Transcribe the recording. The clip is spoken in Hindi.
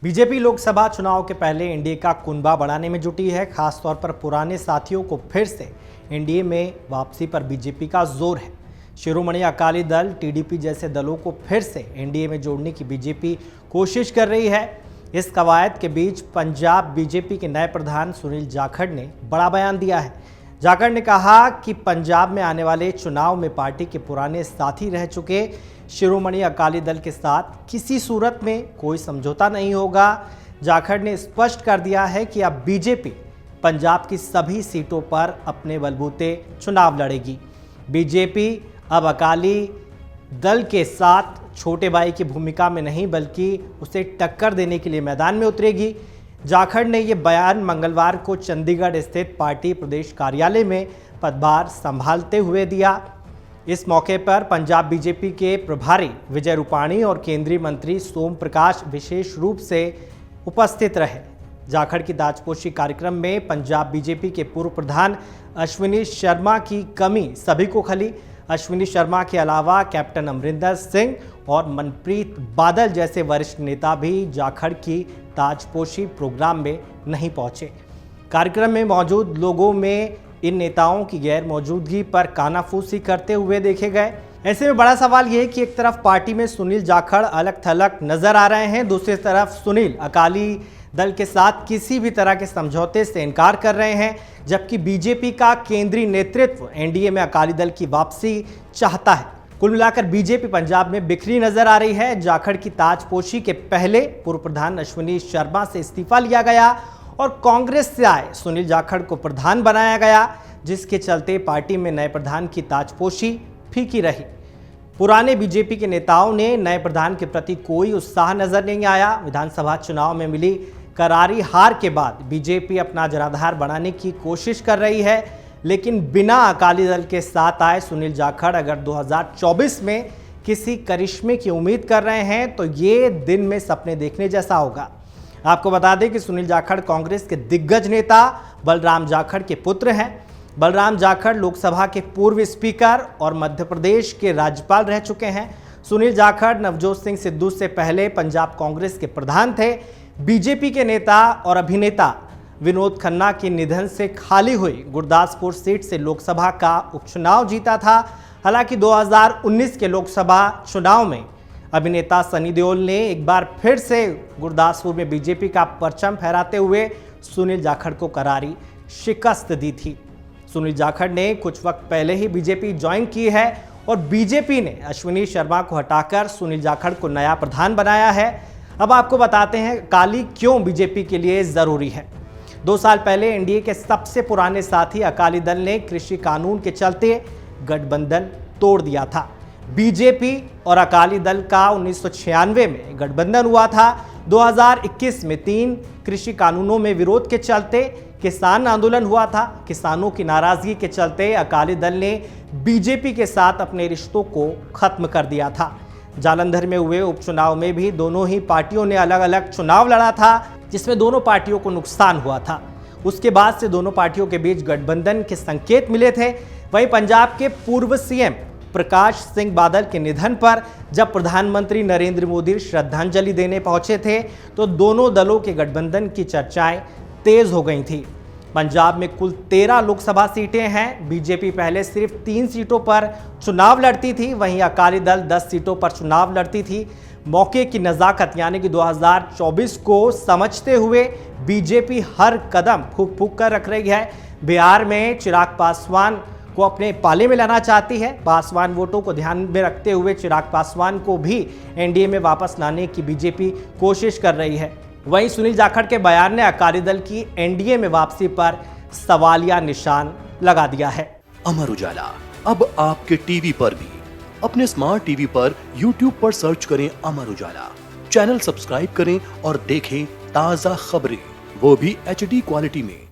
बीजेपी लोकसभा चुनाव के पहले एनडीए का कुनबा बढ़ाने में जुटी है। खासतौर पर पुराने साथियों को फिर से एनडीए में वापसी पर बीजेपी का जोर है। शिरोमणि अकाली दल, टीडीपी जैसे दलों को फिर से एनडीए में जोड़ने की बीजेपी कोशिश कर रही है। इस कवायद के बीच पंजाब बीजेपी के नए प्रधान सुनील जाखड़ ने बड़ा बयान दिया है। जाखड़ ने कहा कि पंजाब में आने वाले चुनाव में पार्टी के पुराने साथी रह चुके शिरोमणि अकाली दल के साथ किसी सूरत में कोई समझौता नहीं होगा। जाखड़ ने स्पष्ट कर दिया है कि अब बीजेपी पंजाब की सभी सीटों पर अपने बलबूते चुनाव लड़ेगी। बीजेपी अब अकाली दल के साथ छोटे भाई की भूमिका में नहीं बल्कि उसे टक्कर देने के लिए मैदान में उतरेगी। जाखड़ ने ये बयान मंगलवार को चंडीगढ़ स्थित पार्टी प्रदेश कार्यालय में पदभार संभालते हुए दिया। इस मौके पर पंजाब बीजेपी के प्रभारी विजय रूपाणी और केंद्रीय मंत्री सोम प्रकाश विशेष रूप से उपस्थित रहे। जाखड़ की ताजपोशी कार्यक्रम में पंजाब बीजेपी के पूर्व प्रधान अश्विनी शर्मा की कमी सभी को खली। अश्विनी शर्मा के अलावा कैप्टन अमरिंदर सिंह और मनप्रीत बादल जैसे वरिष्ठ नेता भी जाखड़ की ताजपोशी प्रोग्राम में नहीं पहुंचे। कार्यक्रम में मौजूद लोगों में इन नेताओं की गैर मौजूदगी पर कानाफूसी करते हुए देखे गए। ऐसे में बड़ा सवाल यह है कि एक तरफ पार्टी में सुनील जाखड़ अलग थलग नजर आ रहे हैं, दूसरी तरफ सुनील अकाली दल के साथ किसी भी तरह के समझौते से इनकार कर रहे हैं, जबकि बीजेपी का केंद्रीय नेतृत्व एनडीए में अकाली दल की वापसी चाहता है। कुल मिलाकर बीजेपी पंजाब में बिखरी नजर आ रही है। जाखड़ की ताजपोशी के पहले पूर्व प्रधान अश्विनी शर्मा से इस्तीफा लिया गया और कांग्रेस से आए सुनील जाखड़ को प्रधान बनाया गया, जिसके चलते पार्टी में नए प्रधान की ताजपोशी फीकी रही। पुराने बीजेपी के नेताओं ने नए प्रधान के प्रति कोई उत्साह नजर नहीं आया। विधानसभा चुनाव में मिली करारी हार के बाद बीजेपी अपना जनाधार बनाने की कोशिश कर रही है, लेकिन बिना अकाली दल के साथ आए सुनील जाखड़ अगर 2024 में किसी करिश्मे की उम्मीद कर रहे हैं तो ये दिन में सपने देखने जैसा होगा। आपको बता दें कि सुनील जाखड़ कांग्रेस के दिग्गज नेता बलराम जाखड़ के पुत्र हैं। बलराम जाखड़ लोकसभा के पूर्व स्पीकर और मध्य प्रदेश के राज्यपाल रह चुके हैं। सुनील जाखड़ नवजोत सिंह सिद्धू से पहले पंजाब कांग्रेस के प्रधान थे। बीजेपी के नेता और अभिनेता विनोद खन्ना के निधन से खाली हुई गुरदासपुर सीट से लोकसभा का उपचुनाव जीता था। हालांकि 2019 के लोकसभा चुनाव में अभिनेता सनी देओल ने एक बार फिर से गुरदासपुर में बीजेपी का परचम फहराते हुए सुनील जाखड़ को करारी शिकस्त दी थी। सुनील जाखड़ ने कुछ वक्त पहले ही बीजेपी ज्वाइन की है और बीजेपी ने अश्विनी शर्मा को हटाकर सुनील जाखड़ को नया प्रधान बनाया है। अब आपको बताते हैं अकाली क्यों बीजेपी के लिए जरूरी है। 2 साल पहले एनडीए के सबसे पुराने साथी अकाली दल ने कृषि कानून के चलते गठबंधन तोड़ दिया था। बीजेपी और अकाली दल का 1996 में गठबंधन हुआ था। 2021 में 3 कृषि कानूनों में विरोध के चलते किसान आंदोलन हुआ था। किसानों की नाराजगी के चलते अकाली दल ने बीजेपी के साथ अपने रिश्तों को खत्म कर दिया था। जालंधर में हुए उपचुनाव में भी दोनों ही पार्टियों ने अलग अलग चुनाव लड़ा था, जिसमें दोनों पार्टियों को नुकसान हुआ था। उसके बाद से दोनों पार्टियों के बीच गठबंधन के संकेत मिले थे। वहीं पंजाब के पूर्व सीएम प्रकाश सिंह बादल के निधन पर जब प्रधानमंत्री नरेंद्र मोदी श्रद्धांजलि देने पहुंचे थे तो दोनों दलों के गठबंधन की चर्चाएं तेज हो गई थी। पंजाब में कुल 13 लोकसभा सीटें हैं। बीजेपी पहले सिर्फ 3 सीटों पर चुनाव लड़ती थी, वहीं अकाली दल 10 सीटों पर चुनाव लड़ती थी। मौके की नज़ाकत यानी कि 2024 को समझते हुए बीजेपी हर कदम फूंक फूंक कर रख रही है। बिहार में चिराग पासवान को अपने पाले में लाना चाहती है। पासवान वोटों को ध्यान में रखते हुए चिराग पासवान को भी एनडीए में वापस लाने की बीजेपी कोशिश कर रही है। वहीं सुनील जाखड़ के बयान ने अकाली दल की एनडीए में वापसी पर सवालिया निशान लगा दिया है। अमर उजाला अब आपके टीवी पर भी। अपने स्मार्ट टीवी पर यूट्यूब पर सर्च करें अमर उजाला, चैनल सब्सक्राइब करें और देखें ताजा खबरें, वो भी HD क्वालिटी में।